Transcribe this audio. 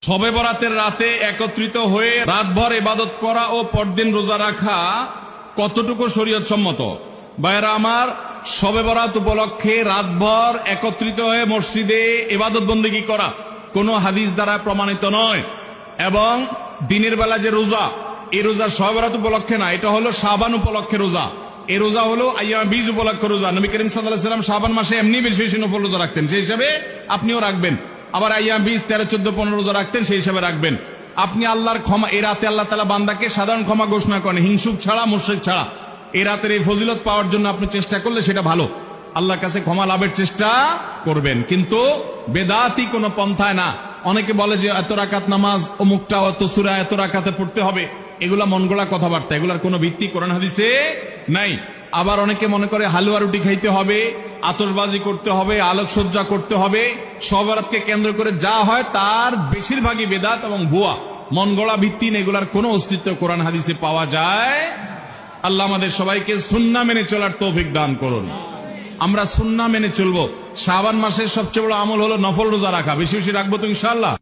শবে বরাতের রাতে একত্রিত হয়ে রাতভর ইবাদত করা ও পরদিন রোজা রাখা কতটুকু শরীয়ত সম্মত? ভাইয়েরা আমার, শবে বরাত উপলক্ষে রাতভর একত্রিত হয়ে মসজিদে ইবাদত বন্দেগী করা কোনো হাদিস দ্বারা প্রমাণিত নয়। এবং দিনের বেলা যে রোজা, এই রোজা শবে বরাত উপলক্ষে না, এটা হলো শাবান উপলক্ষে রোজা। এই রোজা হলো আইয়াম বীজ উপলক্ষে রোজা। নবী করিম সাল্লাল্লাহু আলাইহি ওয়াসাল্লাম শাবান মাসে এমনি বেশি বেশি নফল রোজা রাখতেন, সেই হিসাবে আপনিও রাখবেন। আবার আইয়াম বীজ 13, 14, 15 রোজা রাখতেন, সেই হিসাবে রাখবেন। আপনি আল্লাহর ক্ষমা, এই রাতে আল্লাহ তাআলা বান্দাকে সাধারণ ক্ষমা ঘোষণা করেন, হিংসুক ছাড়া, মুশরিক ছাড়া। এই রাতের এই ফজিলত পাওয়ার জন্য আপনি চেষ্টা করলে সেটা ভালো, আল্লাহর কাছে ক্ষমা লাভের চেষ্টা করবেন, কিন্তু বেদাতি কোনো পন্থায় না। অনেকে বলে যে এত রাকাত নামাজ, অমুকটা অত সূরা এত রাকাতে পড়তে হবে, এগুলা মন গড়া কথাবার্তা, এগুলার কোনো ভিত্তি কোরআন হাদিসে নাই। আবার অনেকে মনে করে হালুয়া রুটি খাইতে হবে, আতশবাজি করতে হবে, আলোকসজ্জা করতে হবে, শবে বরাতকে কেন্দ্র করে যা হয় তার বেশিরভাগই বেদাত এবং ভুয়া, মন গড়া ভিত্তিহীন, এগুলার কোনো অস্তিত্ব কোরআন হাদিসে পাওয়া যায়। আল্লাহ আমাদের সবাইকে সুন্নাহ মেনে চলার তৌফিক দান করুন। আমরা সুন্নাহ মেনে চলবো। শাবান মাসের সবচেয়ে বড় আমল হলো নফল রোজা রাখা, বেশি বেশি রাখবো তো ইনশাআল্লাহ।